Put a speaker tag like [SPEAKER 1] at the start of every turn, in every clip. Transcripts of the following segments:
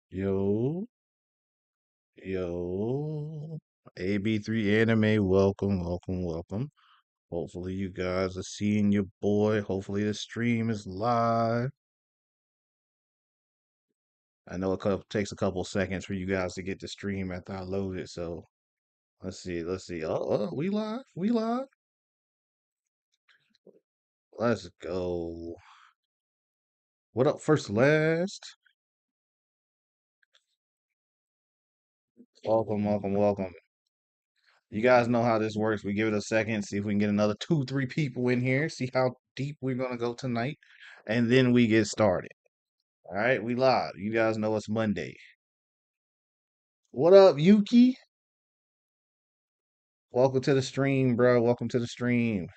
[SPEAKER 1] Yo, yo, AB3 Anime, welcome, welcome, welcome. Hopefully, you guys are seeing your boy. Hopefully, the stream is live. I know takes a couple seconds for you guys to get the stream after I load it. So let's see. We live, we live. Let's go. What up, first last? Welcome, welcome, welcome. You guys know how this works. We give it a second, see if we can get another two, three people in here, see how deep we're gonna go tonight, and then we get started. All right, we live. You guys know it's Monday. What up, Yuki? Welcome to the stream, bro. Welcome to the stream.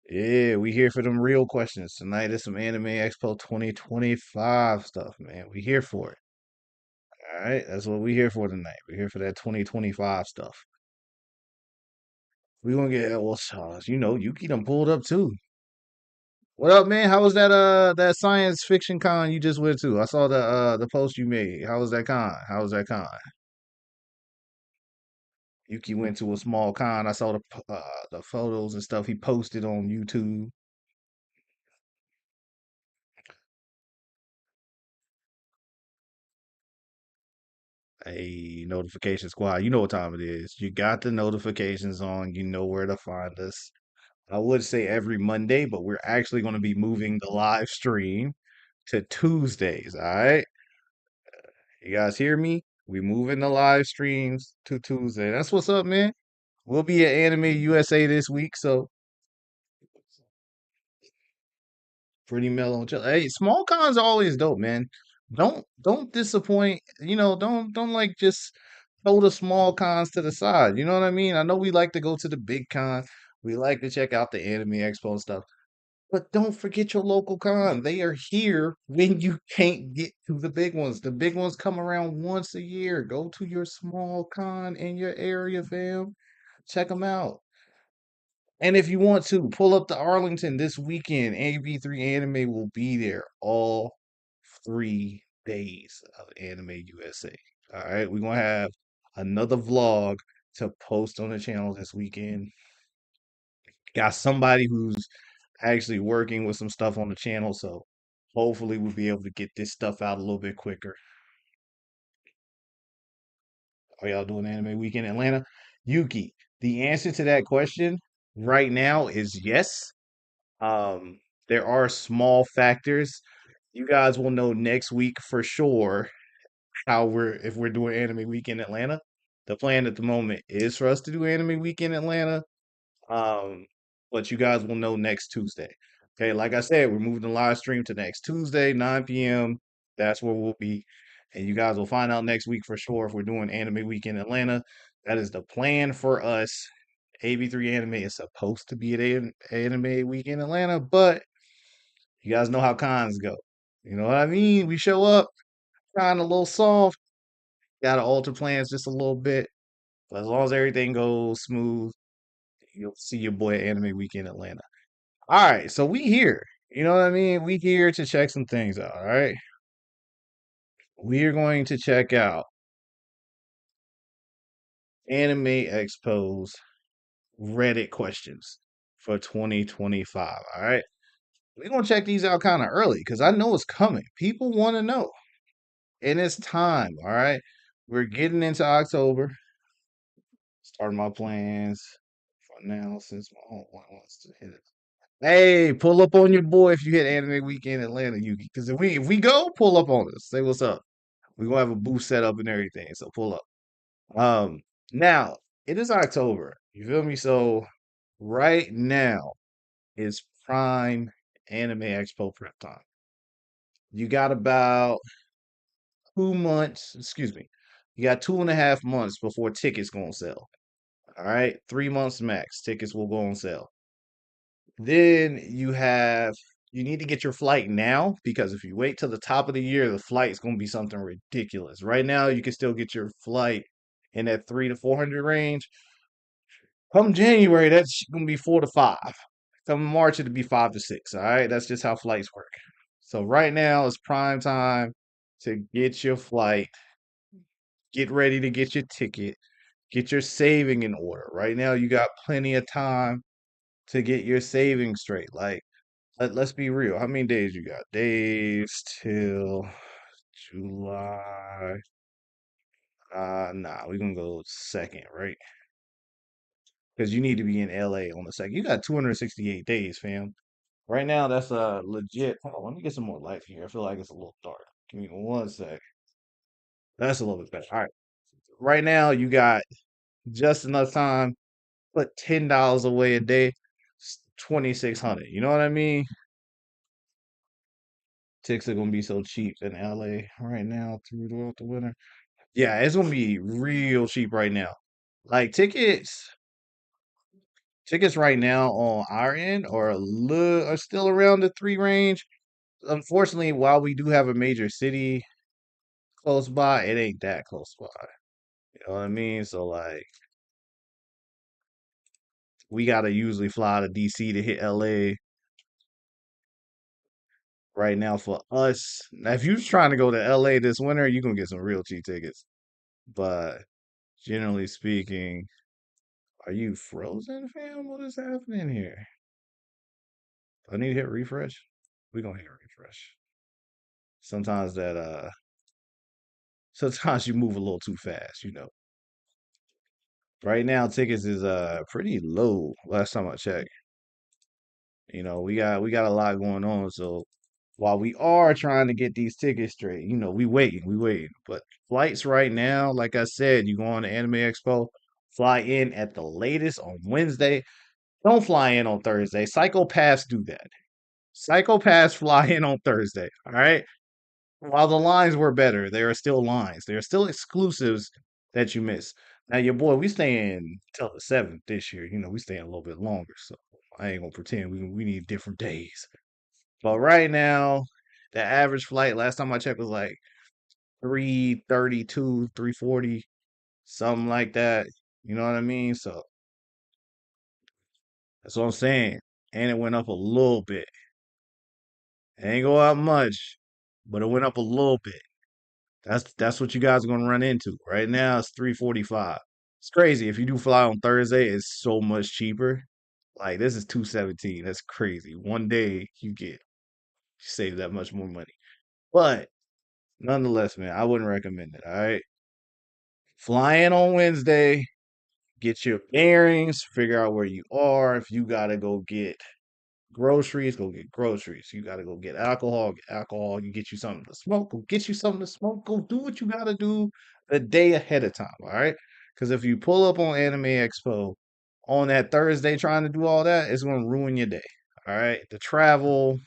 [SPEAKER 1] Yeah, we here for them real questions. Tonight is some Anime Expo 2025 stuff, man. We here for it. All right, that's what we here for tonight. We're here for that 2025 stuff. We gonna get well, you know, Yuki done pulled up too. What up, man? How was that science fiction con you just went to? I saw the post you made. How was that con? How was that con? Yuki went to a small con. I saw the photos and stuff he posted on YouTube. Hey, notification squad, you know what time it is. You got the notifications on. You know where to find us. I would say every Monday, but we're actually going to be moving the live stream to Tuesdays. All right, you guys hear me? We moving the live streams to Tuesday. That's what's up, man. We'll be at Anime USA this week, so pretty mellow and chill. Hey, small cons are always dope, man. Don't disappoint. You know, don't like just throw the small cons to the side. You know what I mean? I know we like to go to the big con. We like to check out the Anime Expo and stuff. But don't forget your local con. They are here when you can't get to the big ones. The big ones come around once a year. Go to your small con in your area, fam. Check them out. And if you want to, pull up to Arlington this weekend. AB3 Anime will be there all 3 days of Anime USA. All right, we're gonna have another vlog to post on the channel this weekend. Got somebody who's actually working with some stuff on the channel, so hopefully we'll be able to get this stuff out a little bit quicker. Are y'all doing Anime Week in Atlanta? Yuki, the answer to that question right now is yes. Um, there are small factors. You guys will know next week for sure how we're if we're doing Anime Week in Atlanta. The plan at the moment is for us to do Anime Week in Atlanta. Um, but you guys will know next Tuesday. Okay, like I said, we're moving the live stream to next Tuesday, 9 p.m. That's where we'll be. And you guys will find out next week for sure if we're doing Anime Week in Atlanta. That is the plan for us. AB3 Anime is supposed to be at Anime Week in Atlanta, but you guys know how cons go. You know what I mean? We show up, kind of a little soft, got to alter plans just a little bit. But as long as everything goes smooth, you'll see your boy at Anime Week in Atlanta. All right, so we here. You know what I mean? We here to check some things out. All right, we are going to check out Anime Expo's Reddit questions for 2025. All right, we're gonna check these out kind of early because I know it's coming. People want to know, and it's time. All right, we're getting into October. Starting my plans for now since my home wants to hit it. Hey, pull up on your boy if you hit Anime Weekend Atlanta, Yuki. Because if we go, pull up on us. Say what's up. We're gonna have a booth set up and everything, so pull up. Now it is October. You feel me? So right now is prime Anime Expo prep time. You got about 2 months, excuse me. You got 2.5 months before tickets gonna sell. All right, 3 months max. Tickets will go on sale. Then you need to get your flight now because if you wait till the top of the year, the flight's gonna be something ridiculous. Right now, you can still get your flight in that 300 to 400 range. Come January, that's gonna be 4 to 5. Come March, it'll be 5 to 6. All right, that's just how flights work. So right now is prime time to get your flight, get ready to get your ticket, get your saving in order. Right now, you got plenty of time to get your saving straight. Like, let's be real. How many days you got? Days till July. Nah, we're gonna go second, right? Because you need to be in LA on the second. You got 268 days, fam. Right now, that's a legit. Hold on, let me get some more light here. I feel like it's a little dark. Give me one sec. That's a little bit better. All right. Right now, you got just enough time. Put $10 away a day. 2,600. You know what I mean? Tickets are gonna be so cheap in LA right now throughout the winter. Yeah, it's gonna be real cheap right now. Like tickets right now on our end are still around the three range. Unfortunately, while we do have a major city close by, it ain't that close by. You know what I mean? So like we gotta usually fly to DC to hit LA right now for us. Now if you're trying to go to LA this winter, you're gonna get some real cheap tickets. But generally speaking, are you frozen, fam? What is happening here? I need to hit refresh. We're gonna hit refresh. Sometimes that sometimes you move a little too fast, you know. Right now tickets is pretty low last time I checked. You know, we got a lot going on. So while we are trying to get these tickets straight, you know, we waiting. But flights right now, like I said, you go on the Anime Expo, fly in at the latest on Wednesday. Don't fly in on Thursday. Psychopaths do that. Psychopaths fly in on Thursday. All right. While the lines were better, there are still lines. There are still exclusives that you miss. Now, your boy, we staying till the seventh this year. You know, we staying a little bit longer, so I ain't gonna pretend we need different days. But right now, the average flight last time I checked was like 332, 340, something like that. You know what I mean? So that's what I'm saying. And it went up a little bit. It ain't go up much, but it went up a little bit. That's what you guys are gonna run into. Right now it's 345. It's crazy. If you do fly on Thursday, it's so much cheaper. Like this is 217. That's crazy. One day you save that much more money. But nonetheless, man, I wouldn't recommend it. All right. Fly in on Wednesday, get your bearings, figure out where you are. If you gotta go get groceries, go get groceries. You gotta go get alcohol, get alcohol. You get you something to smoke, go get you something to smoke. Go do what you gotta do a day ahead of time. All right. Because if you pull up on Anime Expo on that Thursday trying to do all that, it's gonna ruin your day. All right. The travel,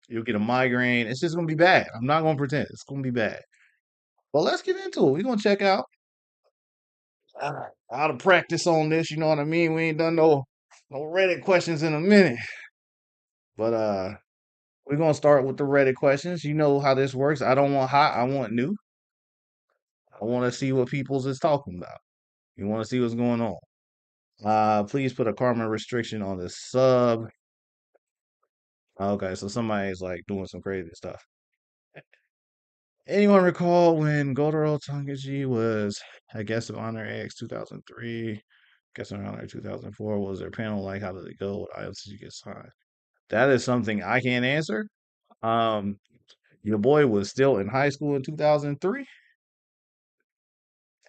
[SPEAKER 1] you'll get a migraine. It's just gonna be bad. I'm not gonna pretend. It's gonna be bad. But let's get into it. We're gonna check out how to practice on this. You know what I mean? We ain't done no Reddit questions in a minute. But we're gonna start with the Reddit questions. You know how this works. I don't want hot, I want new. I want to see what people's is talking about. You want to see what's going on. Please put a karma restriction on the sub. Okay, so somebody's like doing some crazy stuff. Anyone recall when Gotaro Tangeji was a guest of honor X 2003? Guest of honor 2004. Was their panel like? How did it go? What items did you get signed? That is something I can't answer. Um, your boy was still in high school in 2003,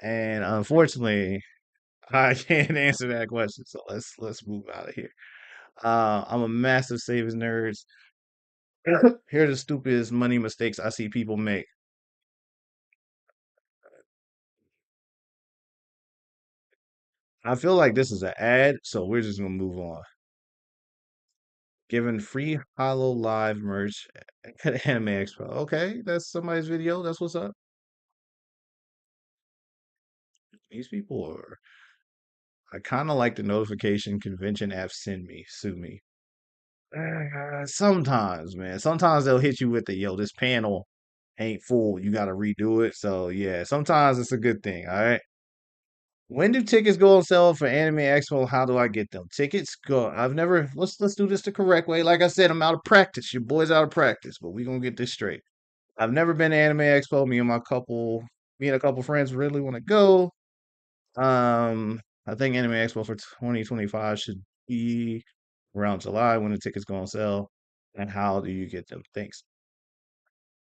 [SPEAKER 1] and unfortunately, I can't answer that question. So let's move out of here. I'm a massive savings nerd. Here are the stupidest money mistakes I see people make. I feel like this is an ad, so we're just gonna move on. Giving free Hollow Live merch at Anime Expo. Okay, that's somebody's video. That's what's up. These people are. I kind of like the notification convention app send me, sue me. Sometimes, man. Sometimes they'll hit you with the yo, this panel ain't full. You got to redo it. So yeah, sometimes it's a good thing. All right. When do tickets go on sale for Anime Expo? How do I get them? Tickets go. I've never. Let's do this the correct way. Like I said, I'm out of practice. Your boy's out of practice, but we gonna get this straight. I've never been to Anime Expo. Me and a couple friends really want to go. I think Anime Expo for 2025 should be around July when the tickets go on sale. And how do you get them? Thanks.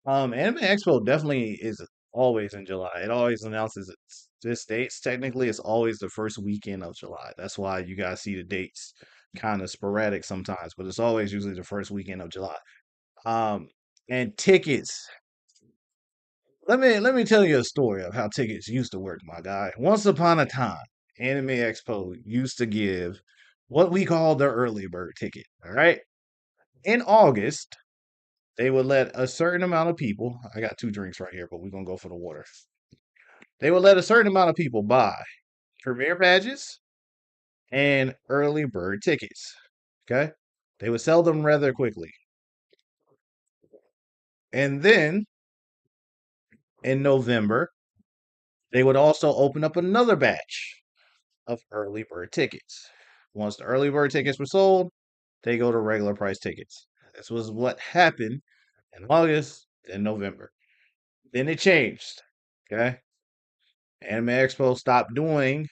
[SPEAKER 1] Anime Expo definitely is always in July. It always announces its dates. Technically, it's always the first weekend of July. That's why you guys see the dates kind of sporadic sometimes, but it's always usually the first weekend of July. Um, and tickets. Let me tell you a story of how tickets used to work, my guy. Once upon a time, Anime Expo used to give what we call the early bird ticket. All right. In August, they would let a certain amount of people. I got two drinks right here, but we're gonna go for the water. They would let a certain amount of people buy premiere badges and early bird tickets. Okay. They would sell them rather quickly. And then in November, they would also open up another batch of early bird tickets. Once the early bird tickets were sold, they go to regular price tickets. This was what happened in August and November. Then it changed. Okay. Anime Expo stopped doing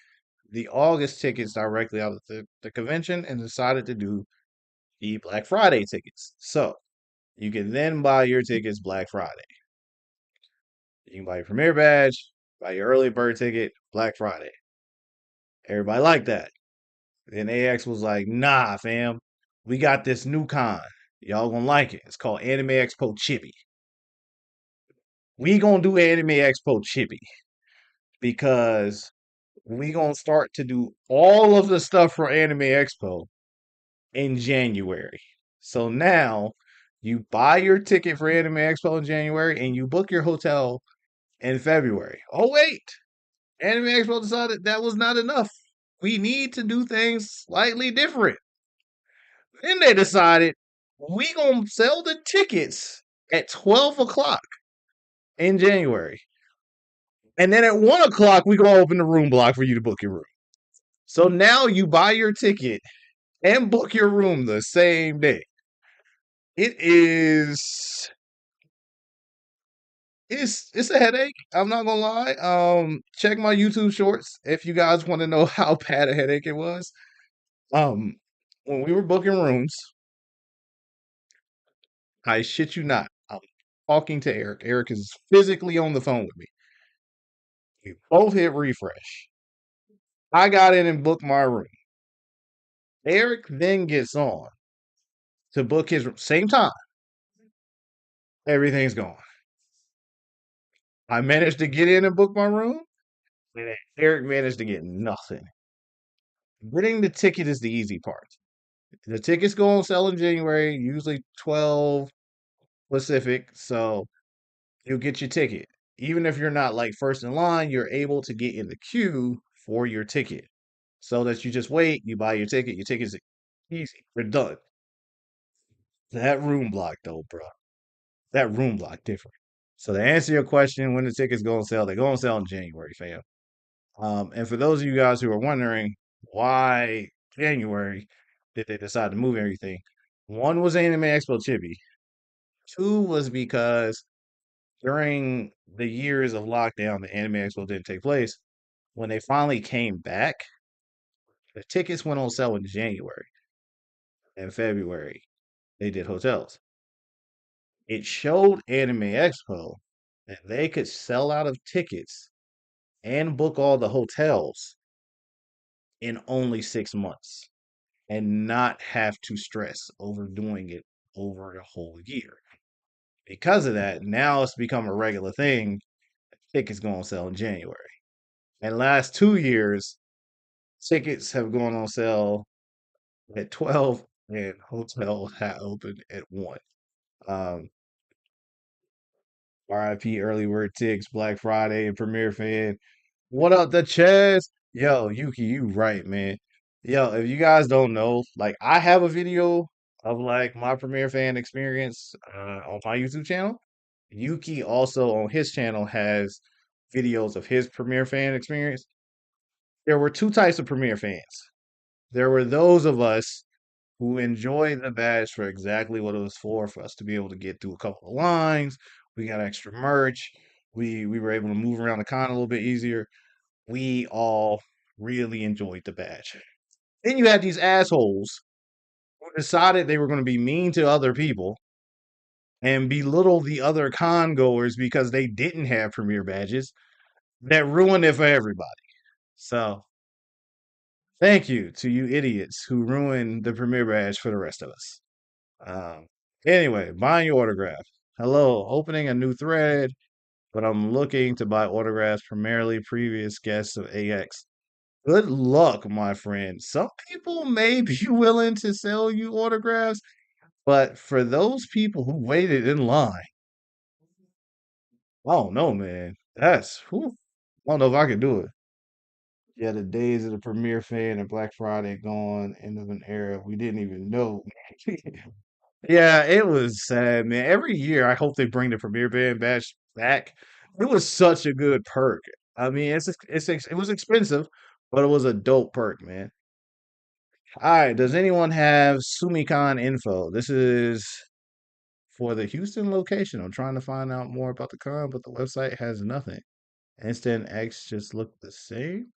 [SPEAKER 1] the August tickets directly out of the convention and decided to do the Black Friday tickets. So you can then buy your tickets Black Friday. You can buy your premiere badge, buy your early bird ticket Black Friday. Everybody liked that. Then AX was like, nah, fam, we got this new con. Y'all gonna like it. It's called Anime Expo Chippy. We gonna do Anime Expo Chippy because we gonna start to do all of the stuff for Anime Expo in January. So now you buy your ticket for Anime Expo in January and you book your hotel in February. Oh wait, Anime Expo decided that was not enough. We need to do things slightly different. Then they decided we gonna sell the tickets at 12 o'clock in January. And then at 1 o'clock, we gonna open the room block for you to book your room. So now you buy your ticket and book your room the same day. It is it's a headache. I'm not gonna lie. Check my YouTube shorts if you guys want to know how bad a headache it was. Um, when we were booking rooms, I shit you not. I'm talking to Eric. Eric is physically on the phone with me. We both hit refresh. I got in and booked my room. Eric then gets on to book his room. Same time. Everything's gone. I managed to get in and book my room, and Eric managed to get nothing. Getting the ticket is the easy part. The tickets go on sale in January, usually 12 Pacific, so you'll get your ticket. Even if you're not like first in line, you're able to get in the queue for your ticket. So that you just wait, you buy your ticket's easy. We're done. That room block though, bro. That room block different. So to answer your question, when the tickets go on sale, they go on sale in January, fam. And for those of you guys who are wondering why January did they decide to move everything, one was Anime Expo Chibi. Two was because during the years of lockdown, the Anime Expo didn't take place. When they finally came back, the tickets went on sale in January and February. They did hotels. It showed Anime Expo that they could sell out of tickets and book all the hotels in only 6 months and not have to stress over doing it over the whole year. Because of that, now it's become a regular thing. Tickets going on sale in January. And last 2 years, tickets have gone on sale at 12 and hotel had opened at 1. Um, RIP early bird ticks, Black Friday and Premiere Fan. What up, the chest? Yo, Yuki, you right, man. Yo, if you guys don't know, like I have a video of like my Premiere Fan experience on my YouTube channel. Yuki also on his channel has videos of his Premiere Fan experience. there were two types of Premiere fans. There were those of us who enjoyed the badge for exactly what it was for us to be able to get through a couple of lines. We got extra merch. We were able to move around the con a little bit easier. We all really enjoyed the badge. Then you had these assholes who decided they were going to be mean to other people and belittle the other con goers because they didn't have premiere badges that ruined it for everybody. So thank you to you idiots who ruined the premiere badge for the rest of us. Um, anyway, buying your autograph. Hello, opening a new thread, but I'm looking to buy autographs primarily previous guests of AX. Good luck, my friend. Some people may be willing to sell you autographs, but for those people who waited in line, I don't know, man. That's whew, I don't know if I could do it. Yeah, the days of the premiere fan and Black Friday gone, end of an era we didn't even know. Yeah, it was sad, man. Every year, I hope they bring the Premier Band Bash back. It was such a good perk. I mean, it was expensive, but it was a dope perk, man. All right, does anyone have SumiCon info? This is for the Houston location. I'm trying to find out more about the con, but the website has nothing. Instant X just looked the same.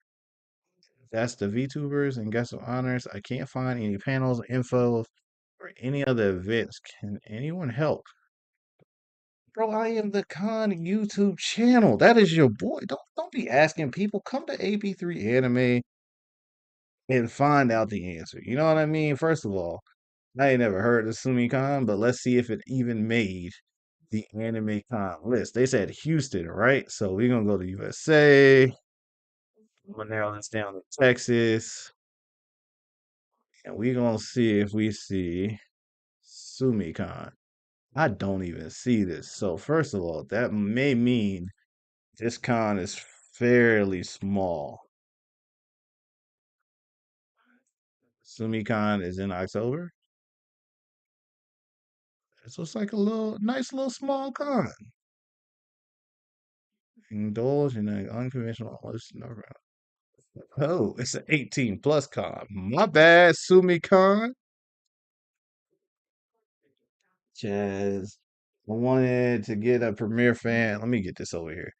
[SPEAKER 1] That's the VTubers and guest of honors. I can't find any panels, info, or any other events. Can anyone help? Bro, I am the Con YouTube channel. That is your boy. Don't be asking people. Come to AP3 Anime and find out the answer. You know what I mean? First of all, I ain't never heard of SumiCon, but let's see if it even made the Anime Con list. They said Houston, right? So we're gonna go to USA. I'm gonna narrow this down to Texas, and we're gonna see if we see SumiCon. I don't even see this. So first of all, that may mean this con is fairly small. SumiCon is in October. This looks like a little nice little small con. Indulge in an unconventional Oh, it's an 18 plus con. My bad, SumiCon. Jazz. I wanted to get a premiere fan. Let me get this over here.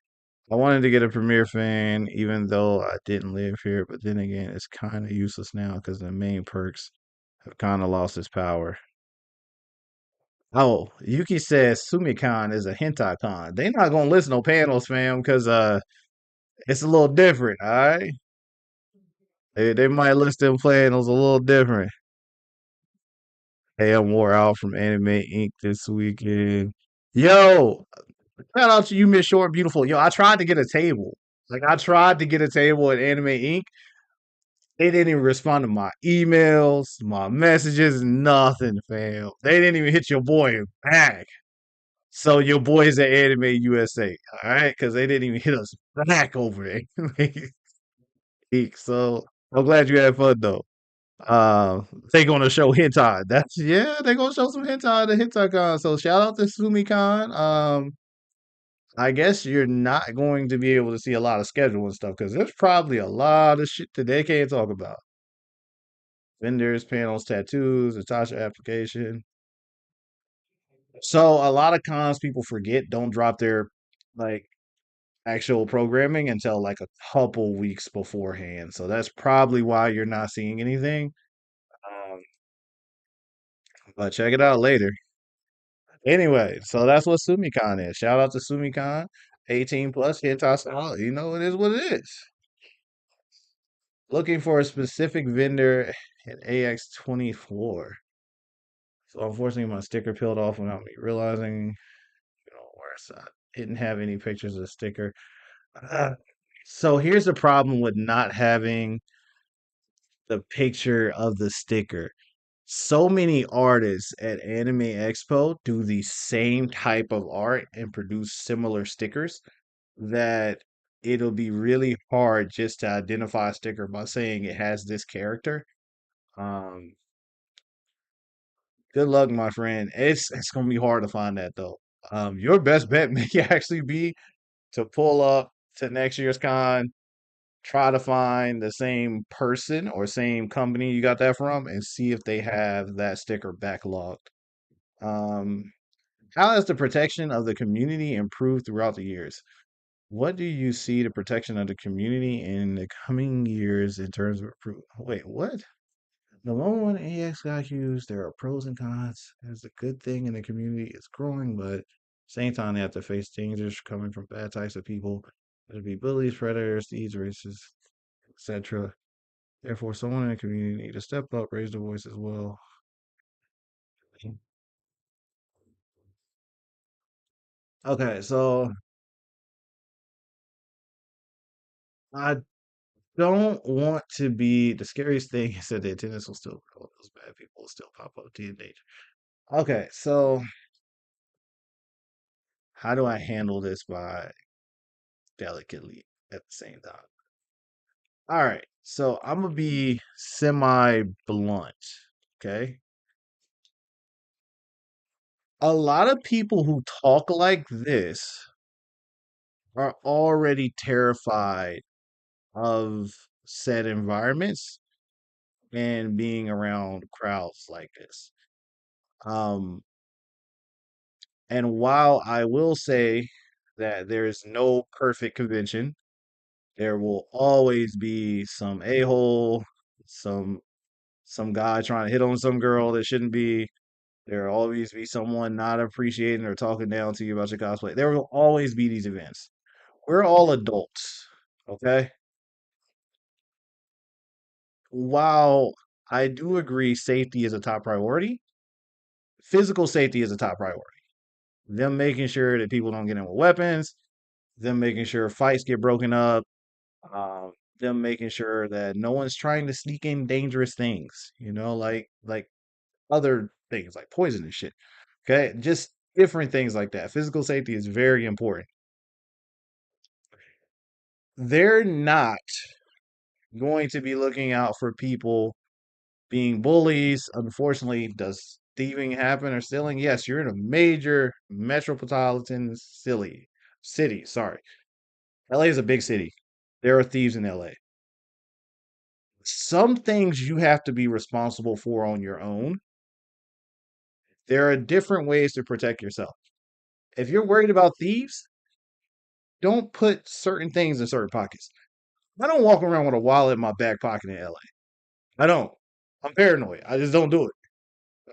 [SPEAKER 1] I wanted to get a premiere fan, even though I didn't live here. But then again, it's kind of useless now because the main perks have kind of lost its power. Oh, Yuki says SumiCon is a hentai con. They not gonna list no panels, fam, because it's a little different. All right, they might list them panels a little different. Hey, I'm wore out from Anime Inc. this weekend. Yo, shout out to you, Miss Short Beautiful. Yo, I tried to get a table. Like I tried to get a table at Anime Inc. They didn't even respond to my emails, my messages, nothing, fam. They didn't even hit your boy back. So your boys at Anime USA, all right? Because they didn't even hit us back over there. So I'm glad you had fun though. They gonna show hentai. That's yeah, they gonna show some hentai at the hentai con. So shout out to SumiCon. I guess you're not going to be able to see a lot of schedule and stuff because there's probably a lot of shit that they can't talk about. Vendors, panels, tattoos, Natasha application. So a lot of cons people forget don't drop their like actual programming until like a couple weeks beforehand. So that's probably why you're not seeing anything. Um, but check it out later. Anyway, so that's what SumiCon is. Shout out to SumiCon. 18 plus hentai style. You know, it is what it is. Looking for a specific vendor at AX24. So unfortunately, my sticker peeled off without me realizing, where it's didn't have any pictures of the sticker. Uh, so here's the problem with not having the picture of the sticker. So many artists at Anime Expo do the same type of art and produce similar stickers that it'll be really hard just to identify a sticker by saying it has this character. Um, Good luck, my friend. It's gonna be hard to find that though. Your best bet may actually be to pull up to next year's con Try to find the same person or same company you got that from and see if they have that sticker backlogged. Um, how has the protection of the community improved throughout the years? What do you see the protection of the community in the coming years in terms of Wait, what? The moment when AX got used, there are pros and cons. There's a good thing in the community, it's growing, but same time they have to face dangers coming from bad types of people. There'll be bullies, predators, thieves, racists, etc. Therefore, someone in the community need to step up, raise their voice as well. Okay, so I don't want to be the scariest thing is that the attendance will still grow. Those bad people will still pop up to danger. Okay, so how do I handle this by delicately at the same time? All right, so I'm gonna be semi blunt. Okay, a lot of people who talk like this are already terrified of said environments and being around crowds like this. Um, and while I will say that there's no perfect convention, there will always be some a-hole, some some guy trying to hit on some girl that shouldn't be. There will always be someone not appreciating or talking down to you about your cosplay. There will always be these events. We're all adults, okay? While I do agree safety is a top priority, physical safety is a top priority. Them making sure that people don't get in with weapons, them making sure fights get broken up, um, them making sure that no one's trying to sneak in dangerous things, like other things like poison and shit. Okay, just different things like that. Physical safety is very important. They're not going to be looking out for people being bullies. Unfortunately, does thieving happen or stealing? Yes, you're in a major metropolitan city. Sorry, LA is a big city. There are thieves in LA. Some things you have to be responsible for on your own. There are different ways to protect yourself. If you're worried about thieves, don't put certain things in certain pockets. I don't walk around with a wallet in my back pocket in LA. I don't. I'm paranoid. I just don't do it.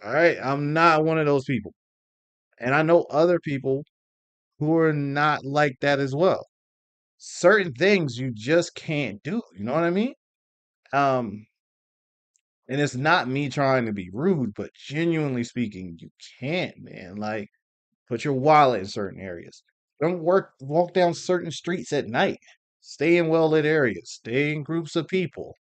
[SPEAKER 1] All right. I'm not one of those people. And I know other people who are not like that as well. Certain things you just can't do. You know what I mean? Um, and it's not me trying to be rude, but genuinely speaking, you can't, man. Like, put your wallet in certain areas. Don't walk down certain streets at night. Stay in well lit areas. Stay in groups of people.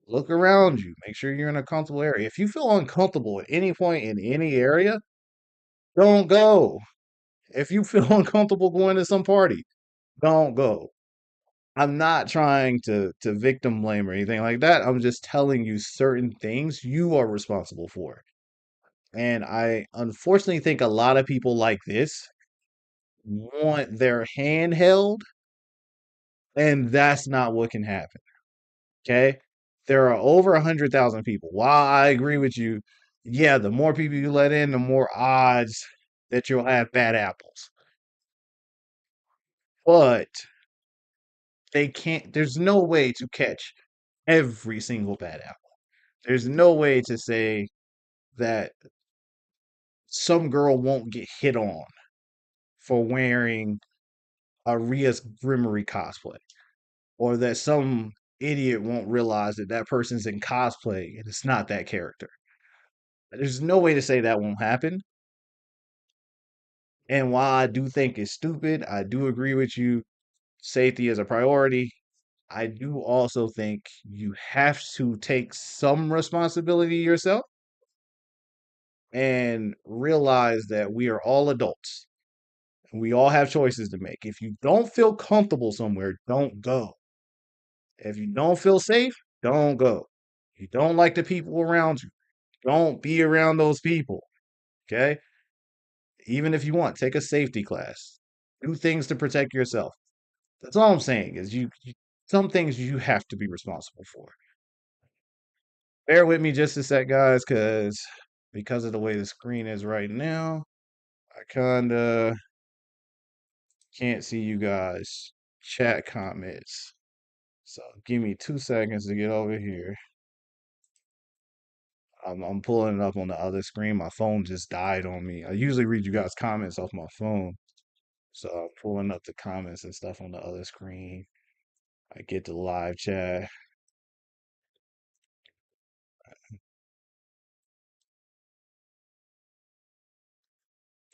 [SPEAKER 1] Look around you. Make sure you're in a comfortable area. If you feel uncomfortable at any point in any area, don't go. If you feel uncomfortable going to some party, don't go. I'm not trying to victim blame or anything like that. I'm just telling you certain things you are responsible for. And I unfortunately think a lot of people like this want their hand held, and that's not what can happen. Okay. There are over 100,000 people. While I agree with you, yeah, the more people you let in, the more odds that you'll have bad apples. But there's no way to catch every single bad apple. There's no way to say that some girl won't get hit on for wearing a Ria's Grimmery cosplay, or that some idiot won't realize that that person's in cosplay and it's not that character. There's no way to say that won't happen. And while I do think it's stupid, I do agree with you. Safety is a priority. I do also think you have to take some responsibility yourself and realize that we are all adults. We all have choices to make. If you don't feel comfortable somewhere, don't go. If you don't feel safe, don't go. If you don't like the people around you, don't be around those people. Okay? Even if you want, take a safety class. Do things to protect yourself. That's all I'm saying is you some things you have to be responsible for. Bear with me just a sec, guys, because of the way the screen is right now, I kinda can't see you guys chat comments. So give me 2 seconds to get over here. I'm pulling it up on the other screen. My phone just died on me. I usually read you guys' comments off my phone. So I'm pulling up the comments and stuff on the other screen. I get the live chat.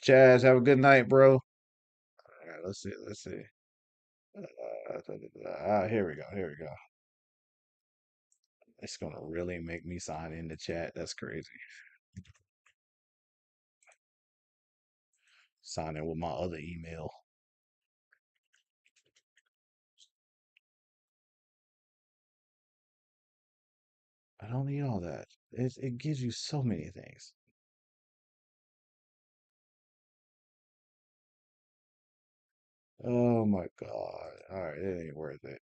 [SPEAKER 1] Chaz, have a good night, bro. All right, let's see. Let's see. Here we go. Here we go. It's gonna really make me sign in the chat. That's crazy. Sign in with my other email. I don't need all that. It gives you so many things. Oh my God. All right, it ain't worth it.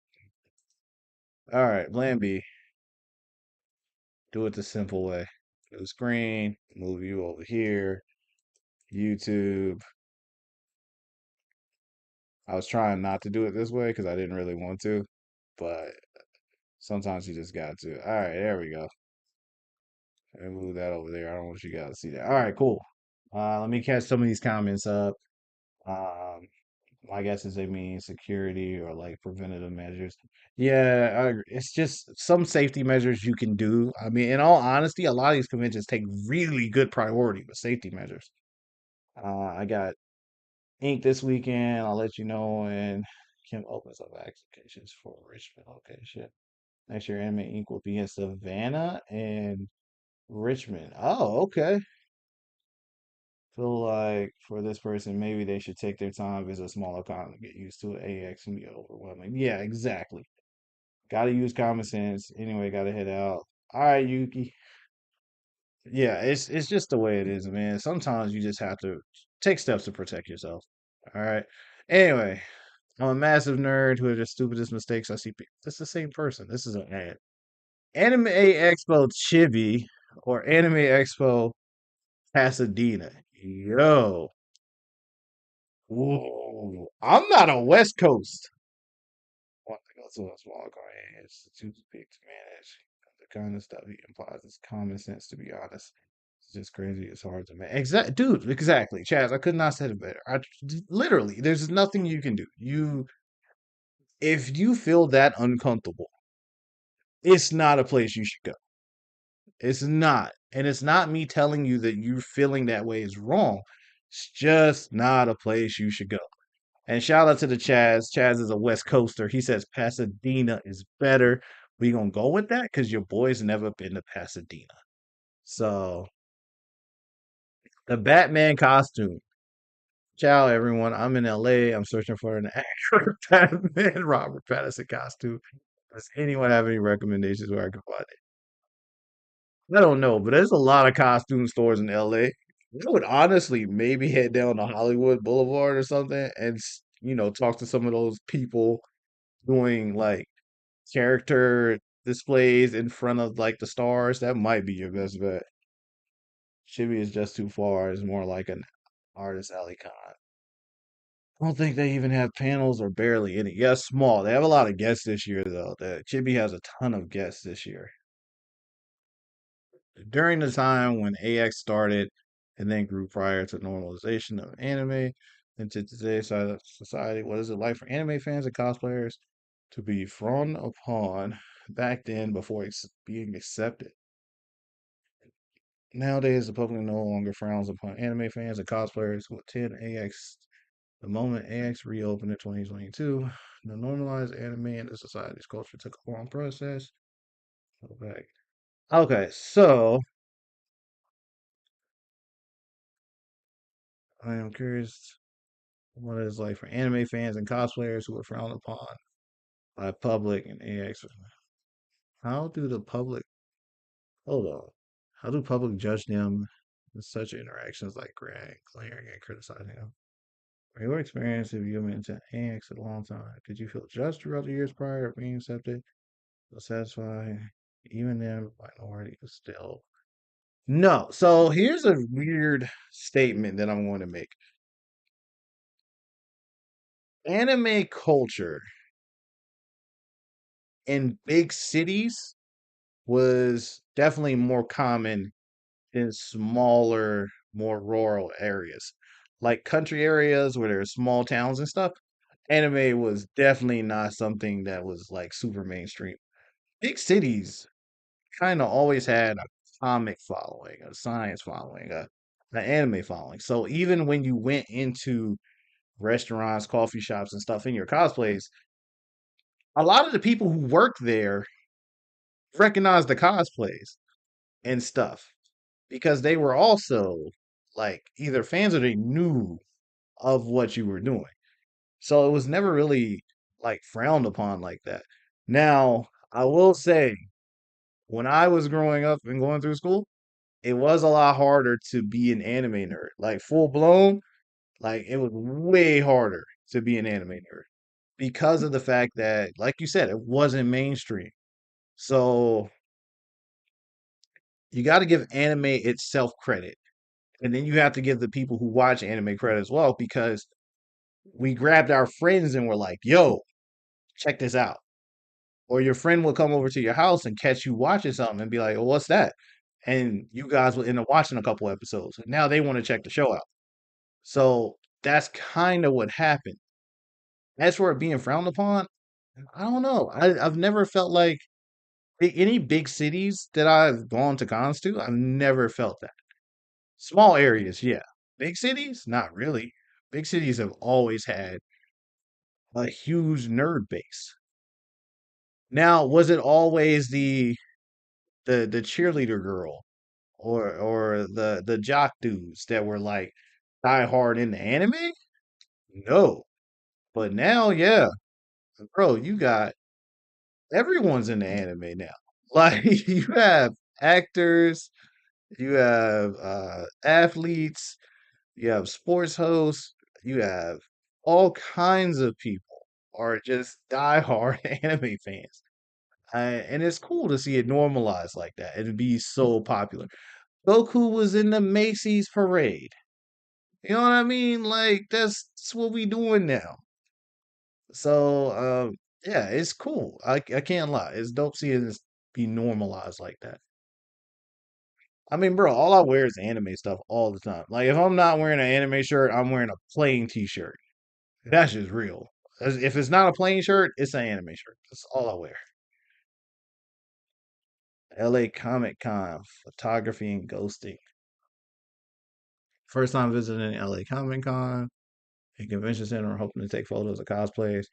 [SPEAKER 1] All right, plan B. Do it the simple way. New screen, move you over here. YouTube. I was trying not to do it this way because I didn't really want to, but sometimes you just got to. All right, there we go. And move that over there. I don't want you guys to see that. All right, cool. Let me catch some of these comments up. Um, my guess is they mean security or like preventative measures. Yeah, I agree. It's just some safety measures you can do. I mean, in all honesty, a lot of these conventions take really good priority with safety measures. I got ink this weekend. I'll let you know when Kim opens up applications for Richmond location. Next year, Anime Inc. will be in Savannah and Richmond. Oh, okay. Feel like for this person, maybe they should take their time, visit a smaller con to get used to it. AX can be overwhelming. Yeah, exactly. Gotta use common sense. Anyway, gotta head out. All right, Yuki. Yeah, it's just the way it is, man. Sometimes you just have to take steps to protect yourself. All right. Anyway, I'm a massive nerd who had the stupidest mistakes I see. This is the same person. This is an ad. Anime Expo Chibi or Anime Expo Pasadena. Yo. Whoa. I'm not a West Coast. Want to go to a small car it's too big to manage. The kind of stuff he implies is common sense, to be honest. It's just crazy. It's hard to manage. Dude, exactly. Chaz, I could not have said it better. Literally, there's nothing you can do. If you feel that uncomfortable, it's not a place you should go. It's not. And it's not me telling you that you feeling that way is wrong. It's just not a place you should go. And shout out to the Chaz. Chaz is a West Coaster. He says Pasadena is better. We gonna go with that because your boy's never been to Pasadena. So the Batman costume. Ciao, everyone. I'm in LA. I'm searching for an accurate Batman Robert Pattinson costume. Does anyone have any recommendations where I can find it? I don't know, but there's a lot of costume stores in LA. I would honestly maybe head down to Hollywood Boulevard or something and talk to some of those people doing like character displays in front of like the stars. That might be your best bet. Chibi is just too far. It's more like an artist alley con. I don't think they even have panels or barely any. Yeah, small. They have a lot of guests this year though. The Chibi has a ton of guests this year. During the time when AX started and then grew prior to normalization of anime into today's society, what is it like for anime fans and cosplayers to be frowned upon back then before being accepted? Nowadays, the public no longer frowns upon anime fans and cosplayers who attend AX. The moment AX reopened in 2022, the normalized anime into society's culture took a long process. Go back. Okay, so I am curious what it's like for anime fans and cosplayers who are frowned upon by public and AX. How do the public hold on? How do public judge them in such interactions like glaring and criticizing them? Your experience if you went to AX a long time. Did you feel judged throughout the years prior to being accepted? Feel satisfied? Even then, minority is still. No. So here's a weird statement that I'm going to make. Anime culture in big cities was definitely more common in smaller, more rural areas. Like country areas where there's small towns and stuff, anime was definitely not something that was like super mainstream. Big cities kind of always had a comic following, a science following, an anime following. So even when you went into restaurants, coffee shops, and stuff in your cosplays, a lot of the people who work there recognized the cosplays and stuff because they were also like either fans or they knew of what you were doing. So it was never really like frowned upon like that. Now, I will say, when I was growing up and going through school, it was a lot harder to be an anime nerd. Like full blown, like it was way harder to be an anime nerd because of the fact that, like you said, it wasn't mainstream. So you got to give anime itself credit. And then you have to give the people who watch anime credit as well because we grabbed our friends and were like, yo, check this out. Or your friend will come over to your house and catch you watching something and be like, well, what's that? And you guys will end up watching a couple episodes. And now they want to check the show out. So that's kind of what happened. As for it being frowned upon, I don't know. I've never felt like any big cities that I've gone to cons to, I've never felt that. Small areas, yeah. Big cities, not really. Big cities have always had a huge nerd base. Now, was it always the cheerleader girl or the jock dudes that were like die hard into anime? No. But now, yeah, bro, you got everyone's into anime now. Like you have actors, you have athletes, you have sports hosts, you have all kinds of people are just diehard anime fans. And it's cool to see it normalized like that and be so popular. Goku was in the Macy's parade. You know what I mean? Like that's what we doing now. So yeah, it's cool. I can't lie. It's dope seeing this be normalized like that. I mean, bro, all I wear is anime stuff all the time. Like if I'm not wearing an anime shirt, I'm wearing a plain t-shirt. That's just real. If it's not a plain shirt, it's an anime shirt. That's all I wear. LA Comic Con, photography and ghosting. First time visiting LA Comic Con, a convention center, hoping to take photos of cosplays.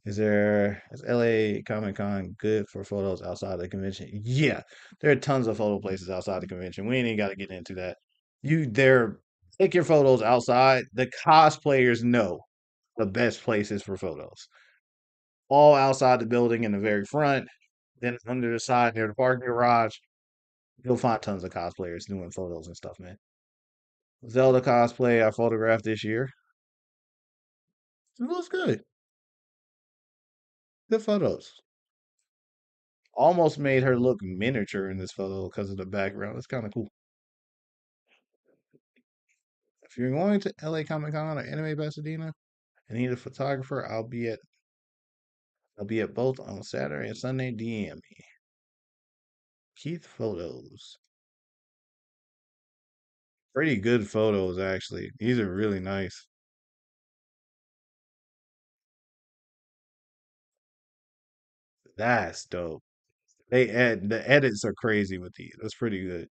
[SPEAKER 1] Is LA Comic Con good for photos outside the convention? Yeah, there are tons of photo places outside the convention. We ain't even got to get into that. You there, take your photos outside. The cosplayers know the best places for photos. All outside the building in the very front, then under the side near the parking garage. You'll find tons of cosplayers doing photos and stuff, man. Zelda cosplay I photographed this year. It looks good. Good photos. Almost made her look miniature in this photo because of the background. It's kind of cool. If you're going to LA Comic Con or Anime Pasadena and need a photographer, I'll be at both on Saturday and Sunday. DM me. Keith photos. Pretty good photos actually. These are really nice. That's dope. The edits are crazy with these. That's pretty good.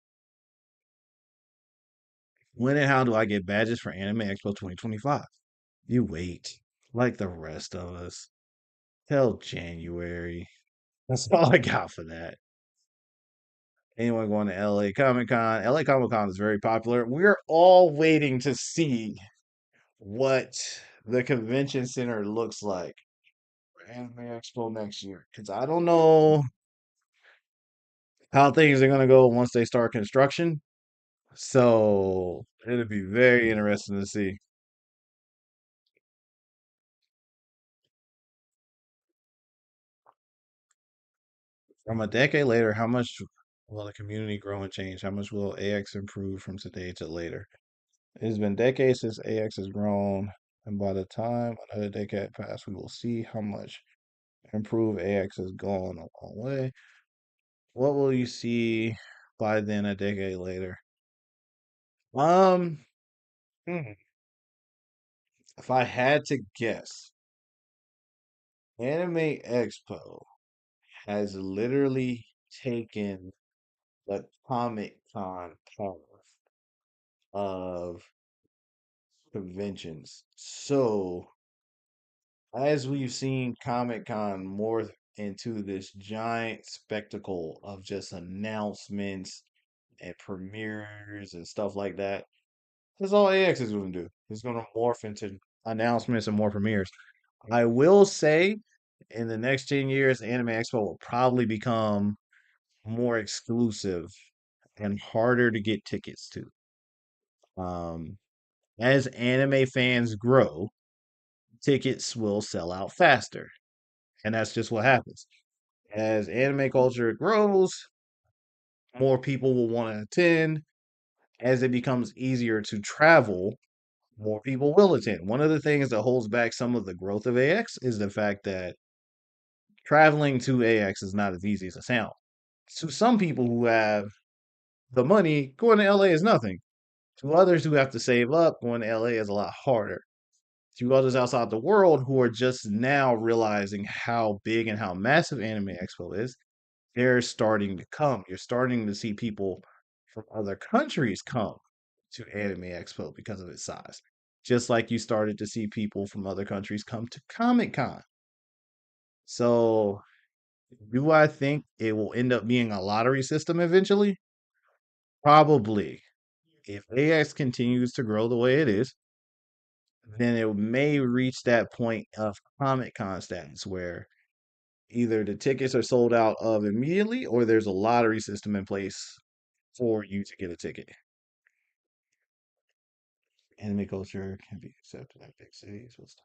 [SPEAKER 1] When and how do I get badges for Anime Expo 2025? You wait, like the rest of us, till January. That's all I got for that. Anyone going to LA Comic Con? LA Comic Con is very popular. We're all waiting to see what the convention center looks like for Anime Expo next year. Because I don't know how things are going to go once they start construction. So it'll be very interesting to see. From a decade later, how much will the community grow and change? How much will AX improve from today to later? It's been decades since AX has grown, and by the time another decade passes, we will see how much improved AX has gone a long way. What will you see by then, a decade later? Um, hmm, if I had to guess, Anime Expo has literally taken the Comic Con path of conventions. So, as we've seen Comic Con morph into this giant spectacle of just announcements and premieres and stuff like that, that's all AX is going to do. It's going to morph into announcements and more premieres. I will say, in the next 10 years, Anime Expo will probably become more exclusive and harder to get tickets to. Um, as anime fans grow, tickets will sell out faster. And that's just what happens. As anime culture grows, more people will want to attend. As it becomes easier to travel, more people will attend. One of the things that holds back some of the growth of AX is the fact that traveling to AX is not as easy as it sounds. To some people who have the money, going to LA is nothing. To others who have to save up, going to LA is a lot harder. To others outside the world who are just now realizing how big and how massive Anime Expo is, they're starting to come. You're starting to see people from other countries come to Anime Expo because of its size. Just like you started to see people from other countries come to Comic Con. So, do I think it will end up being a lottery system eventually? Probably. If AX continues to grow the way it is, then it may reach that point of Comic Con status where either the tickets are sold out of immediately or there's a lottery system in place for you to get a ticket. Anime culture can be accepted at big cities. What's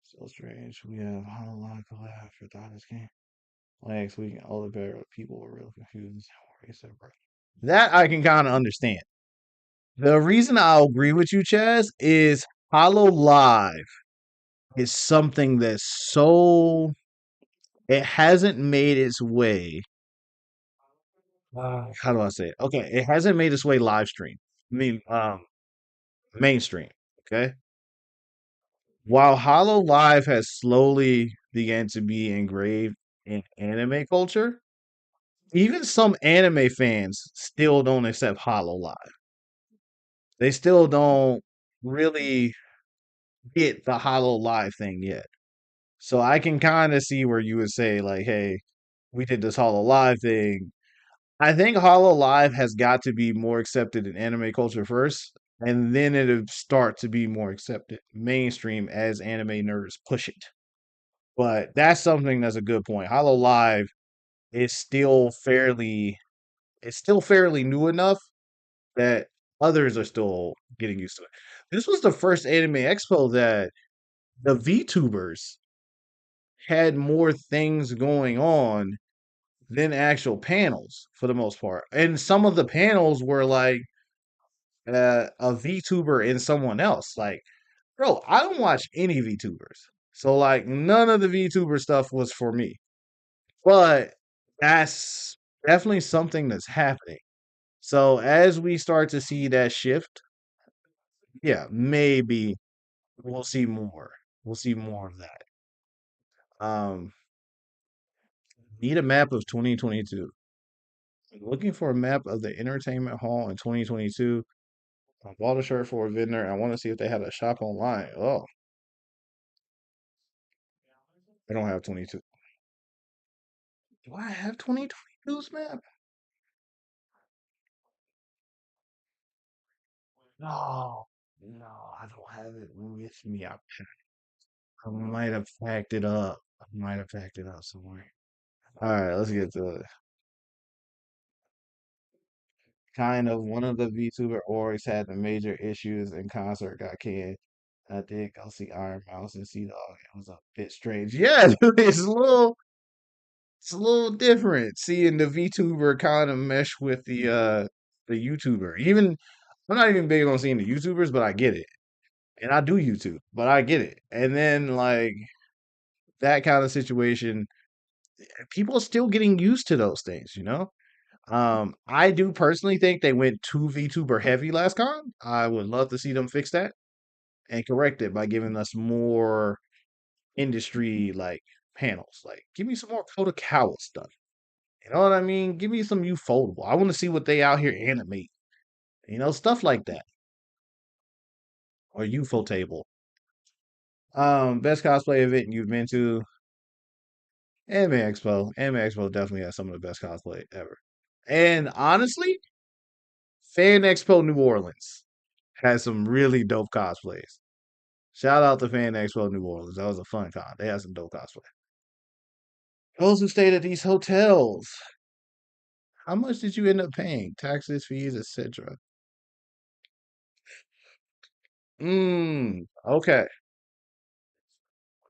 [SPEAKER 1] so strange? We have Honolulu collab for Donna's game. Last week, all the better people were real confused. That I can kind of understand. The reason I'll agree with you, Chaz, is Hollow Live is something that's so it hasn't made its way. How do I say it? Okay, it hasn't made its way live stream. I mean, mainstream. Okay, while Hollow Live has slowly began to be engraved in anime culture, even some anime fans still don't accept Hollow Live. They still don't really get the Hollow Live thing yet. So I can kind of see where you would say like, "Hey, we did this Hollow Live thing." I think Hollow Live has got to be more accepted in anime culture first, and then it'll start to be more accepted mainstream as anime nerds push it. But that's something that's a good point. Hollow Live is still fairly new enough that others are still getting used to it. This was the first anime expo that the VTubers had more things going on than actual panels for the most part. And some of the panels were like a VTuber and someone else. Like, bro, I don't watch any VTubers. So like none of the VTuber stuff was for me. But that's definitely something that's happening. So as we start to see that shift, yeah, maybe we'll see more. We'll see more of that. Um, need a map of 2022. Looking for a map of the entertainment hall in 2022. I bought a shirt for a vendor. I want to see if they had a shop online. Oh, I don't have 22. Do I have 2022's map? No, no, I don't have it with me. I might have packed it up. I might have packed it up somewhere. All right, let's get to it. Kind of one of the VTuber orgs had the major issues and concert got canned. I did go see Iron Mouse and see Dog. It was a bit strange. Yeah, dude, it's a little. It's a little different seeing the VTuber kind of mesh with the YouTuber. Even I'm not even big on seeing the YouTubers, but I get it. And I do YouTube, but I get it. And then like that kind of situation, people are still getting used to those things, you know? I do personally think they went too VTuber heavy last con. I would love to see them fix that and correct it by giving us more industry like panels. Like, give me some more Kodokawa stuff. You know what I mean? Give me some Ufotable. I want to see what they out here animate. You know, stuff like that. Or Ufotable. Best cosplay event you've been to? Anime Expo. Anime Expo definitely has some of the best cosplay ever. And honestly, Fan Expo New Orleans has some really dope cosplays. Shout out to Fan Expo New Orleans. That was a fun con. They had some dope cosplay. Those who stayed at these hotels, how much did you end up paying? Taxes, fees, etc. Okay.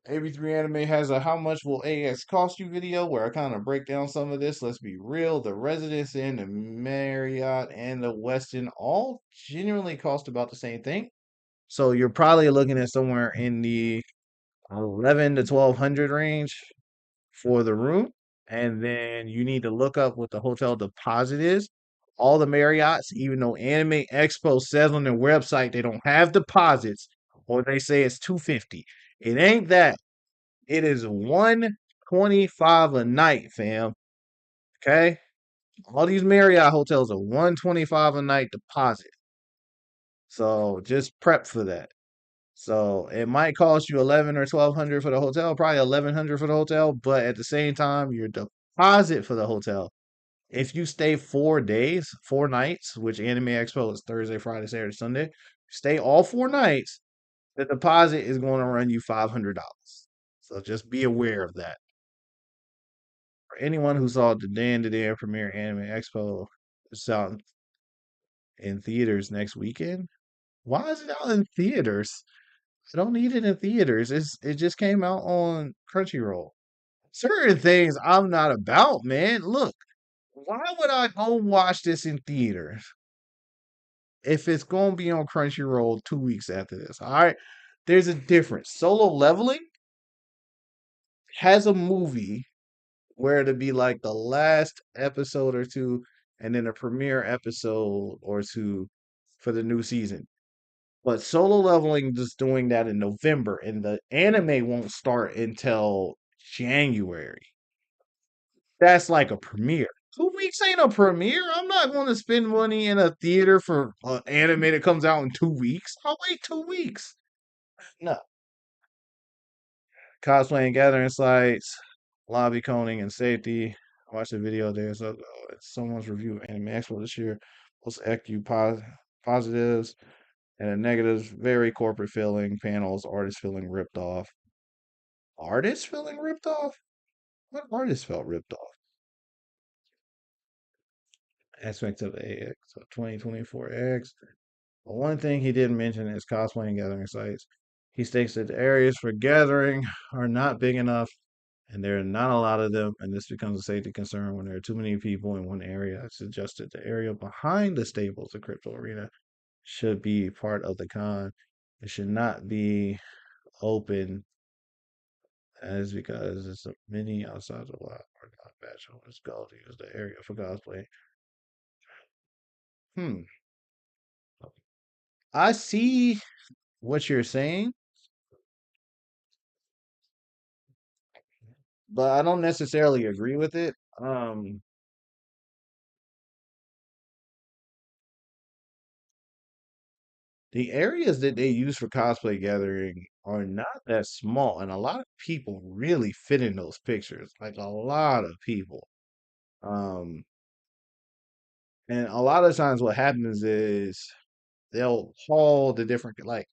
[SPEAKER 1] AB3 Anime has a how much will AX cost you video where I kind of break down some of this. Let's be real. The Residence Inn, the Marriott, and the Westin all genuinely cost about the same thing. So you're probably looking at somewhere in the 11 to 1200 range for the room. And then you need to look up what the hotel deposit is. All the Marriotts, even though Anime Expo says on their website they don't have deposits, or they say it's 250. It ain't that. It is 125 a night, fam. Okay? All these Marriott hotels are 125 a night deposit. So just prep for that. So it might cost you 11 or 1200 for the hotel, probably 1100 for the hotel, but at the same time, your deposit for the hotel, if you stay 4 days, 4 nights, which Anime Expo is Thursday, Friday, Saturday, Sunday, stay all 4 nights, the deposit is going to run you $500. So just be aware of that. For anyone who saw the Dan to Dan premiere Anime Expo, it's out in theaters next weekend. Why is it out in theaters? I don't need it in theaters. It just came out on Crunchyroll. Certain things I'm not about, man. Look, why would I go watch this in theaters if it's gonna be on Crunchyroll 2 weeks after this? All right, there's a difference. Solo Leveling has a movie where it'll be like the last episode or two, and then a premiere episode or two for the new season. But Solo Leveling is doing that in November, and the anime won't start until January. That's like a premiere. 2 weeks ain't a premiere. I'm not going to spend money in a theater for an anime that comes out in 2 weeks. I'll wait 2 weeks. No. Cosplay and gathering sites, lobby coning and safety. I watched a video there. So someone's review of Anime Expo this year. Most EQ positives and the negatives. Very corporate feeling. Panels, artists feeling ripped off. Artists feeling ripped off? What artist felt ripped off? Aspects of AX. So 2024X. But one thing he didn't mention is cosplay and gathering sites. He states that the areas for gathering are not big enough and there are not a lot of them, and this becomes a safety concern when there are too many people in one area. I suggested the area behind the stables, the crypto arena, should be part of the con. It should not be open as because it's a mini outside the lot or not bachelor. Let's go to use the area for cosplay. Hmm. I see what you're saying, but I don't necessarily agree with it. The areas that they use for cosplay gathering are not that small, and a lot of people really fit in those pictures. Like a lot of people. Um, and a lot of times what happens is they'll haul the different like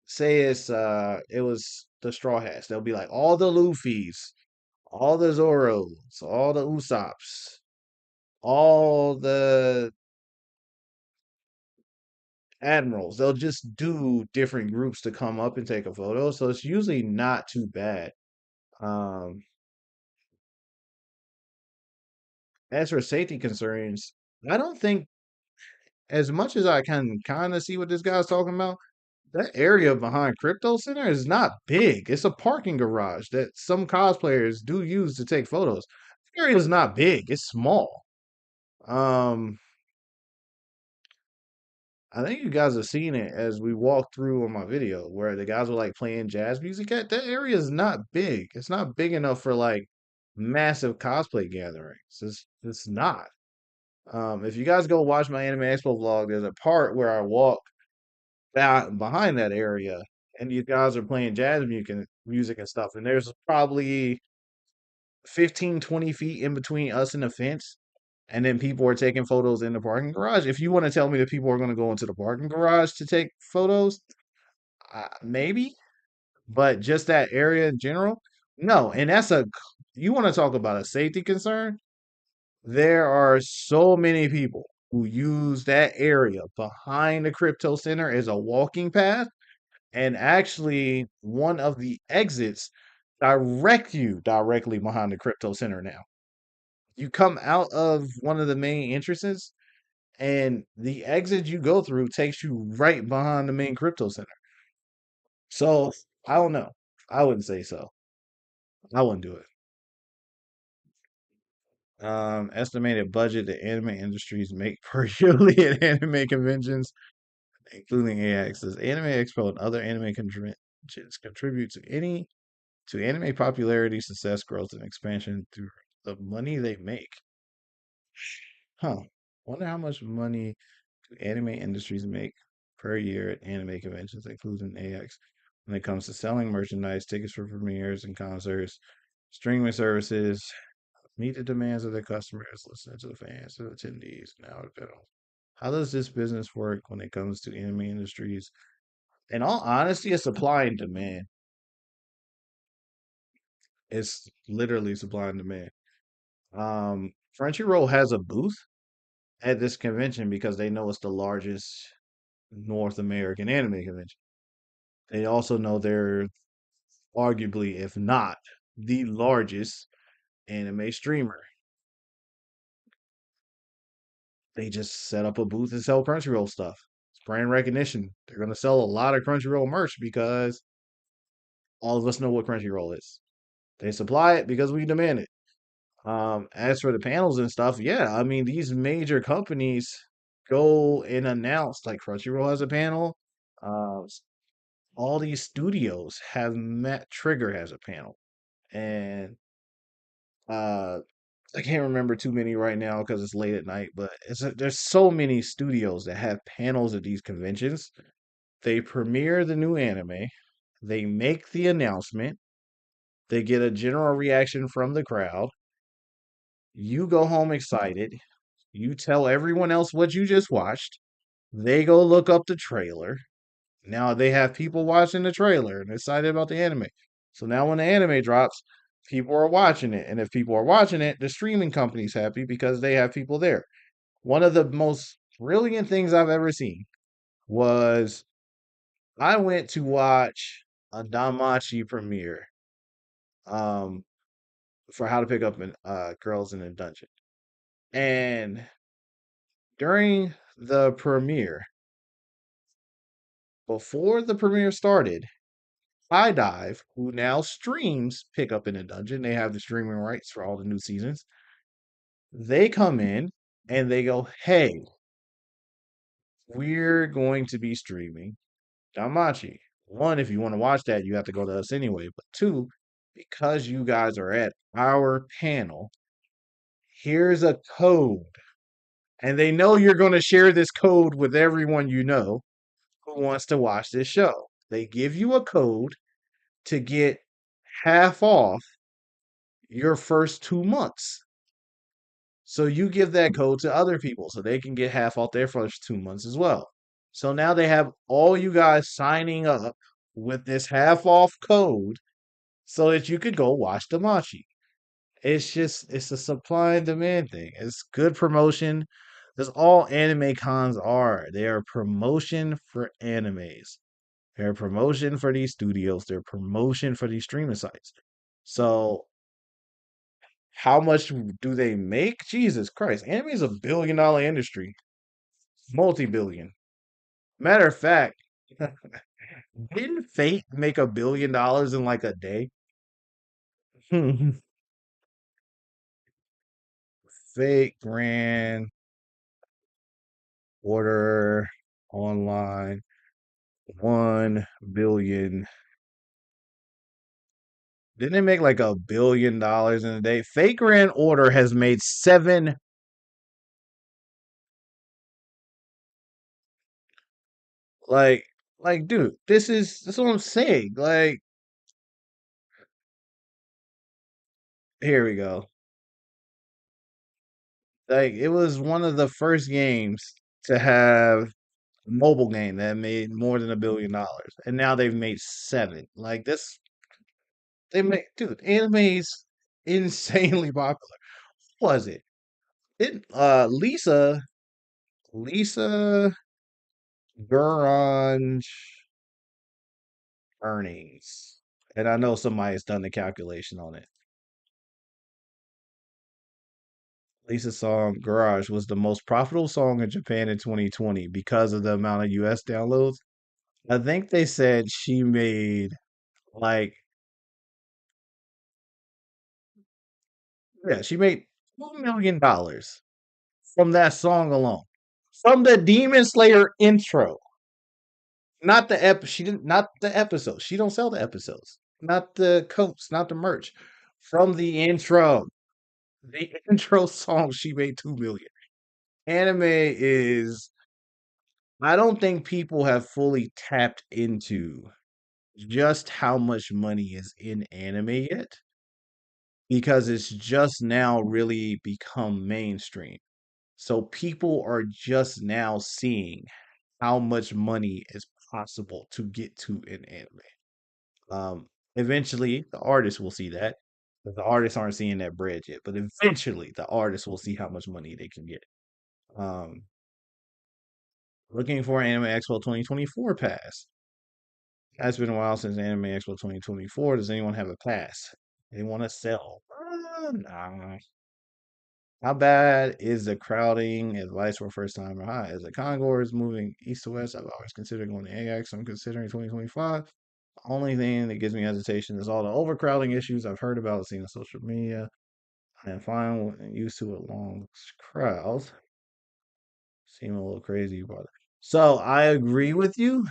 [SPEAKER 1] say it was the Straw Hats. They'll be like all the Luffy's, all the Zoros, all the Usops, all the admirals. They'll just do different groups to come up and take a photo. So it's usually not too bad. Um, as for safety concerns, I don't think, as much as I can kind of see what this guy's talking about, that area behind Crypto Center is not big. It's a parking garage that some cosplayers do use to take photos. The area is not big. It's small. Um, I think you guys have seen it as we walked through on my video where the guys were like playing jazz music. That area is not big. It's not big enough for like massive cosplay gatherings. It's not. If you guys go watch my Anime Expo vlog, there's a part where I walk out behind that area, and these guys are playing jazz music and stuff. And there's probably 15, 20 feet in between us and the fence. And then people are taking photos in the parking garage. If you want to tell me that people are going to go into the parking garage to take photos, maybe. But just that area in general, no. And you want to talk about a safety concern? There are so many people who use that area behind the crypto center as a walking path. And actually, one of the exits direct you directly behind the crypto center now. You come out of one of the main entrances, and the exit you go through takes you right behind the main crypto center. So I don't know. I wouldn't say so. I wouldn't do it. Estimated budget the anime industries make per yearly at anime conventions, including AX. Does Anime Expo and other anime conventions contribute to anime popularity, success, growth, and expansion through the money they make? Huh. Wonder how much money do anime industries make per year at anime conventions, including AX, when it comes to selling merchandise, tickets for premieres and concerts, streaming services, meet the demands of their customers, listen to the fans, to the attendees, now the panel. How does this business work when it comes to anime industries? In all honesty, it's supply and demand. It's literally supply and demand. Crunchyroll has a booth at this convention because they know it's the largest North American anime convention. They also know they're arguably, if not the largest anime streamer. They just set up a booth and sell Crunchyroll stuff. It's brand recognition. They're going to sell a lot of Crunchyroll merch because all of us know what Crunchyroll is. They supply it because we demand it. As for the panels and stuff, yeah, I mean, these major companies go and announce, like Crunchyroll has a panel. Uh, all these studios have met, Trigger has a panel. And uh, I can't remember too many right now because it's late at night, but there's so many studios that have panels at these conventions. They premiere the new anime, they make the announcement, they get a general reaction from the crowd. You go home excited. You tell everyone else what you just watched. They go look up the trailer. Now they have people watching the trailer and excited about the anime. So now when the anime drops, people are watching it. And if people are watching it, the streaming company's happy because they have people there. One of the most brilliant things I've ever seen was I went to watch a Damachi premiere um, for How to Pick Up Girls in a Dungeon. And during the premiere, before the premiere started, High Dive, who now streams Pick Up in a Dungeon, they have the streaming rights for all the new seasons. They come in and they go, "Hey, we're going to be streaming Damachi. One, if you want to watch that, you have to go to us anyway. But two, because you guys are at our panel, here's a code." And they know you're going to share this code with everyone you know who wants to watch this show. They give you a code to get half off your first 2 months. So you give that code to other people so they can get half off their first 2 months as well. So now they have all you guys signing up with this half off code so that you could go watch the Machi. It's a supply and demand thing. It's good promotion. That's all anime cons are. They are promotion for animes. They're promotion for these studios. They're promotion for these streaming sites. So How much do they make? Jesus Christ. Anime is $1 billion industry. Multi-billion. Matter of fact, didn't Fate make $1 billion in like a day? Fate grand order online 1 billion. Didn't it make like $1 billion in a day? Fate grand order has made seven. Like, dude, this is what I'm saying. Like, here we go. Like, it was one of the first games to have a mobile game that made more than $1 billion, and now they've made seven. Like this, they make dude, anime's insanely popular. What was it? It Lisa Durange earnings, and I know somebody's done the calculation on it. Lisa's song Garage was the most profitable song in Japan in 2020 because of the amount of US downloads. I think they said she made like, yeah, she made $2 million from that song alone. From the Demon Slayer intro. Not the she didn't, not the episodes. She don't sell the episodes. Not the coats, not the merch. From the intro. The intro song she made 2 million. Anime is, I don't think people have fully tapped into just how much money is in anime yet, because it's just now really become mainstream. So people are just now seeing how much money is possible to get to in anime. Eventually, the artists will see that. But the artists aren't seeing that bread yet, but eventually, the artists will see how much money they can get. Um, Looking for Anime Expo 2024 pass. It's been a while since Anime Expo 2024. Does anyone have a pass? They want to sell? Nah. How bad is the crowding advice for first time or high? As the Concord is moving east to west, I've always considered going to AX. I'm considering 2025. The only thing that gives me hesitation is all the overcrowding issues I've heard about, seen on social media. I am fine with used to a long crowds. Seem a little crazy, but so I agree with you.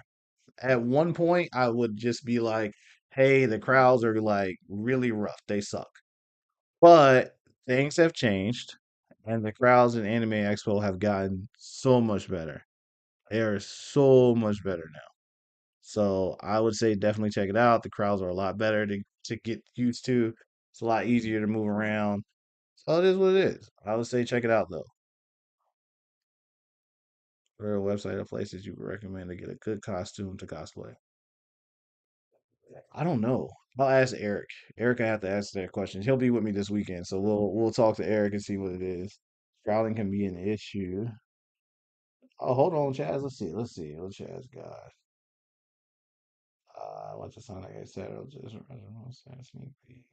[SPEAKER 1] At one point, I would just be like, "Hey, the crowds are like really rough. They suck." But things have changed, and the crowds in Anime Expo have gotten so much better. They are so much better now. So I would say definitely check it out. The crowds are a lot better to get used to. It's a lot easier to move around. So it is what it is. I would say check it out though. Or a website of places you would recommend to get a good costume to cosplay. I don't know. I'll ask Eric. Eric, I have to ask that question. He'll be with me this weekend, so we'll talk to Eric and see what it is. Crowding can be an issue. Oh, hold on, Chaz. Let's see. Let's see. What Chaz got? What's the sound like I said? I'll just sneak peek.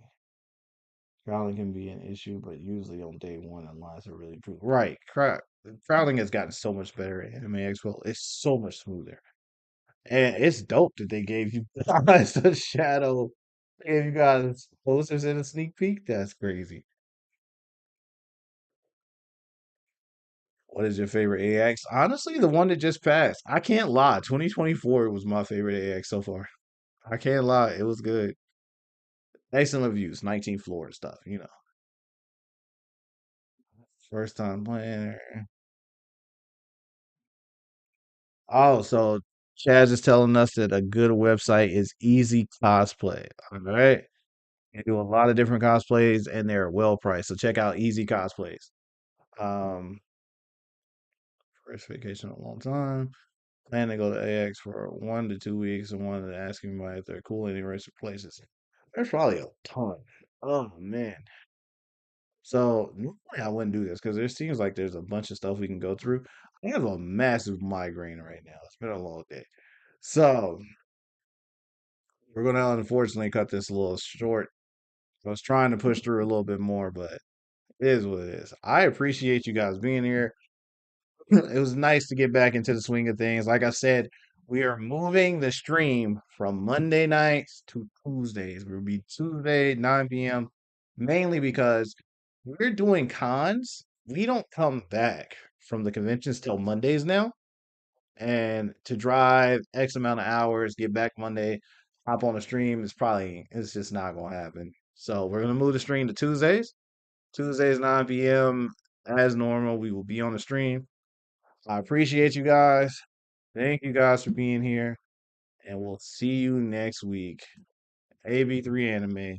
[SPEAKER 1] Crowding can be an issue, but usually on day one, unless it really improve. Right. Crowding has gotten so much better at Anime Expo. It's so much smoother. And it's dope that they gave you guys a shadow. And you guys posters in a sneak peek. That's crazy. What is your favorite AX? Honestly, the one that just passed. I can't lie. 2024 was my favorite AX so far. I can't lie. It was good. Excellent views, 19th floor and stuff, you know. First time playing. Oh, so Chaz is telling us that a good website is Easy Cosplay. All right. They do a lot of different cosplays and they're well priced. So check out Easy Cosplays. Um, First vacation in a long time. Plan to go to AX for 1 to 2 weeks and wanted to ask him if they're cool any rest places. There's probably a ton. Oh man. So normally I wouldn't do this because there seems like there's a bunch of stuff we can go through. I have a massive migraine right now. It's been a long day. So we're gonna unfortunately cut this a little short. I was trying to push through a little bit more, but it is what it is. I appreciate you guys being here. It was nice to get back into the swing of things. Like I said, we are moving the stream from Monday nights to Tuesdays. We'll be Tuesday, 9 p.m., mainly because we're doing cons. We don't come back from the conventions till Mondays now. And to drive X amount of hours, get back Monday, hop on the stream is probably, it's just not going to happen. So we're going to move the stream to Tuesdays. Tuesdays, 9 p.m. As normal, we will be on the stream. I appreciate you guys. Thank you guys for being here. And we'll see you next week. AB3 Anime.